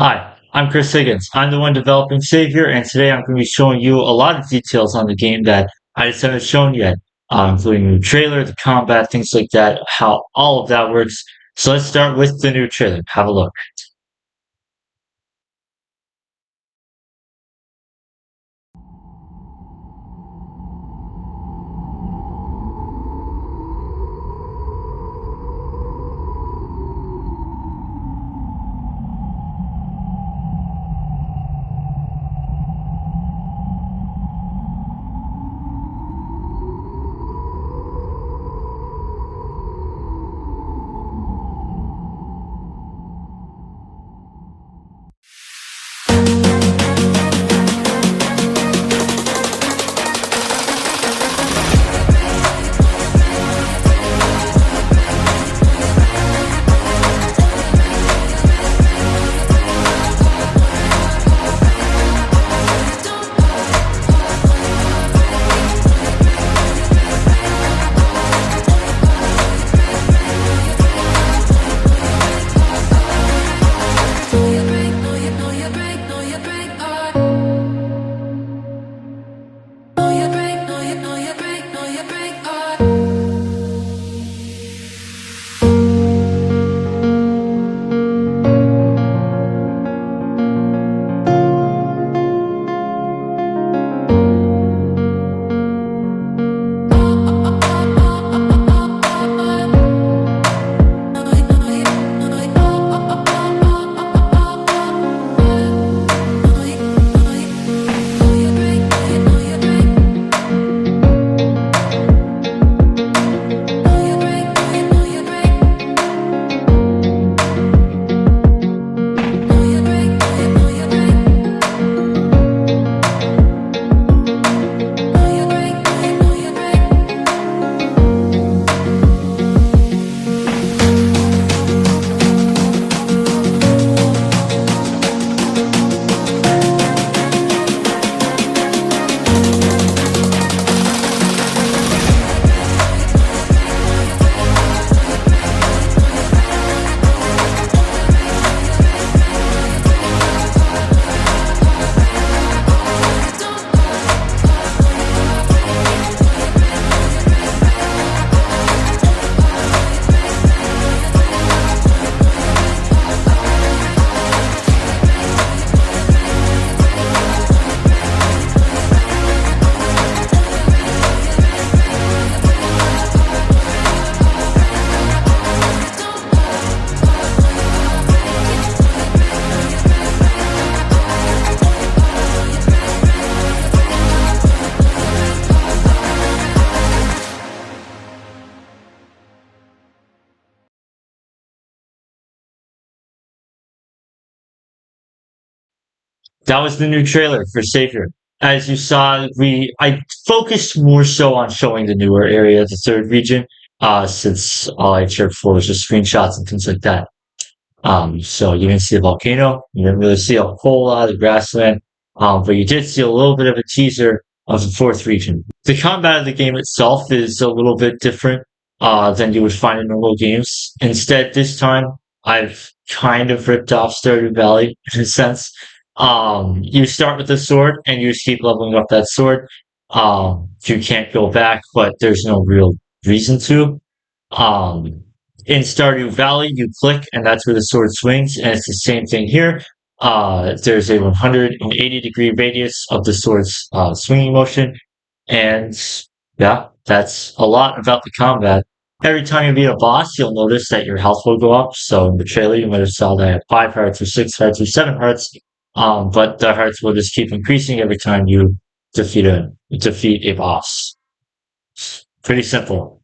Hi, I'm Chris Higgins. I'm the one developing Savior, and today I'm going to be showing you a lot of details on the game that I just haven't shown yet, including the trailer, the combat, things like that, how all of that works. So let's start with the new trailer. Have a look. That was the new trailer for Savior. As you saw, I focused more so on showing the newer area, the third region, since all I shared before was just screenshots and things like that. So you didn't see a volcano, you didn't really see a whole lot of grassland, but you did see a little bit of a teaser of the fourth region. The combat of the game itself is a little bit different than you would find in normal games. Instead, this time I've kind of ripped off Stardew Valley in a sense. You start with a sword and you just keep leveling up that sword. You can't go back, but there's no real reason to. Um, in Stardew Valley, you click, and that's where the sword swings, and it's the same thing here. There's a 180-degree radius of the sword's swinging motion, and yeah, that's a lot about the combat. Every time you beat a boss, you'll notice that your health will go up. So in the trailer, you might have saw that I have 5 hearts, or 6 hearts, or 7 hearts, but the hearts will just keep increasing every time you defeat a boss. Pretty simple.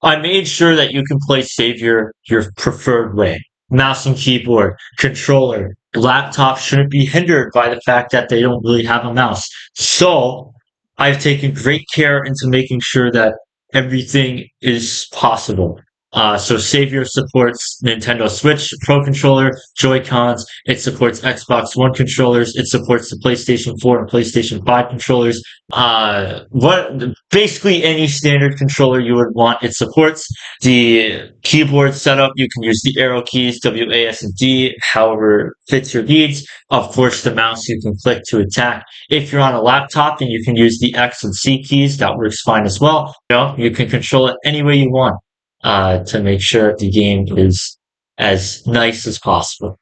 I made sure that you can play Savior your preferred way. Mouse and keyboard, controller, laptop shouldn't be hindered by the fact that they don't really have a mouse. So I've taken great care into making sure that everything is possible. So Savior supports Nintendo Switch Pro Controller, Joy-Cons. It supports Xbox One controllers. It supports the PlayStation 4 and PlayStation 5 controllers. What basically any standard controller you would want, it supports. The keyboard setup, you can use the arrow keys, W, A, S, and D, however fits your needs. Of course, the mouse you can click to attack. If you're on a laptop, then you can use the X and C keys. That works fine as well. You can control it any way you want to make sure the game is as nice as possible.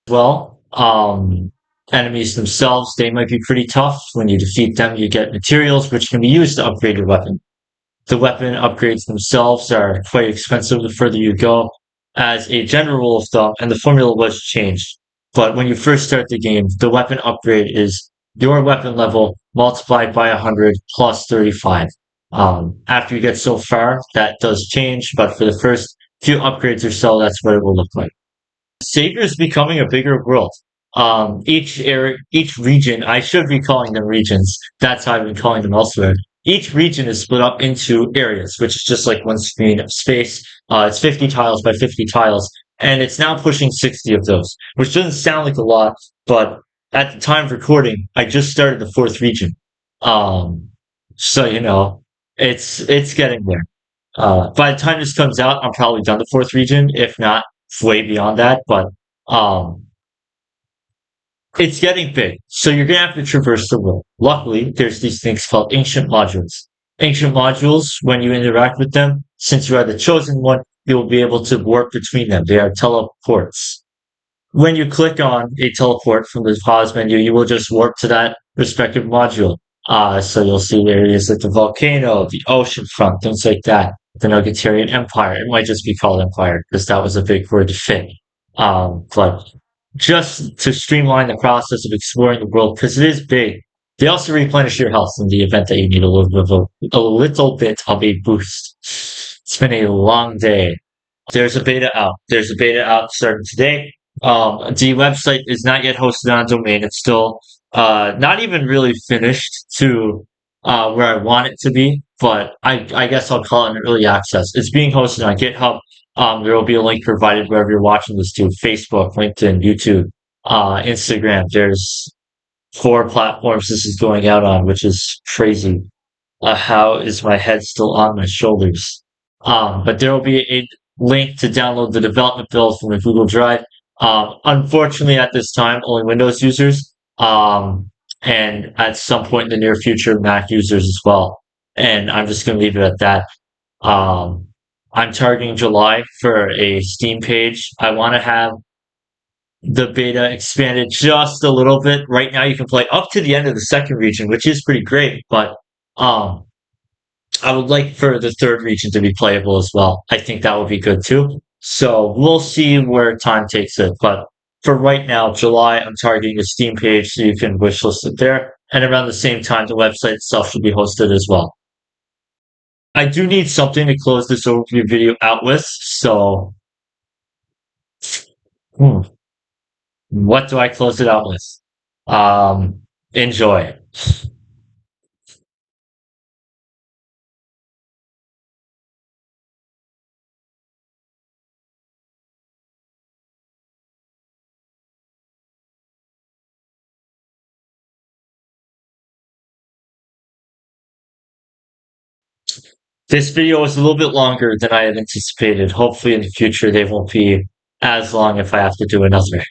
Well, enemies themselves, they might be pretty tough. When you defeat them, you get materials which can be used to upgrade your weapon. The weapon upgrades themselves are quite expensive the further you go. As a general rule of thumb, and the formula was changed, but when you first start the game, the weapon upgrade is your weapon level multiplied by 100 plus 35. After you get so far, that does change, but for the first few upgrades or so, that's what it will look like. Savior is becoming a bigger world. Each region, I should be calling them regions. That's how I've been calling them elsewhere. Each region is split up into areas, which is just like one screen of space. It's 50 tiles by 50 tiles, and it's now pushing 60 of those, which doesn't sound like a lot, but at the time of recording, I just started the fourth region. Um, so it's getting there. By the time this comes out, I'm probably done the fourth region, if not way beyond that. But um, it's getting big, so you're gonna have to traverse the world. Luckily, there's these things called ancient modules. Ancient modules, when you interact with them, since you are the chosen one, you will be able to warp between them. They are teleports. When you click on a teleport from the pause menu, you will just warp to that respective module. So you'll see areas like the volcano, the ocean front, things like that. The Nugatarian Empire. It might just be called Empire because that was a big word to fit. But just to streamline the process of exploring the world, because it is big, they also replenish your health in the event that you need a little bit of a boost. It's been a long day. There's a beta out. There's a beta out starting today. The website is not yet hosted on a domain. It's still not even really finished to where I want it to be, but I guess I'll call it an early access. It's being hosted on GitHub. There will be a link provided wherever you're watching this to Facebook, LinkedIn, YouTube, Instagram. There's 4 platforms this is going out on, which is crazy. How is my head still on my shoulders? But there will be a link to download the development build from the Google Drive. Unfortunately, at this time, only Windows users, and at some point in the near future, Mac users as well. And I'm just going to leave it at that. Um, I'm targeting July for a Steam page. I want to have the beta expanded just a little bit. Right now, you can play up to the end of the second region, which is pretty great, but um, I would like for the third region to be playable as well. I think that would be good too. So we'll see where time takes it. But for right now, July, I'm targeting a Steam page so you can wishlist it there. And around the same time, the website itself should be hosted as well. I do need something to close this overview video out with. So, hmm, what do I close it out with? Enjoy. This video was a little bit longer than I had anticipated. Hopefully in the future they won't be as long if I have to do another.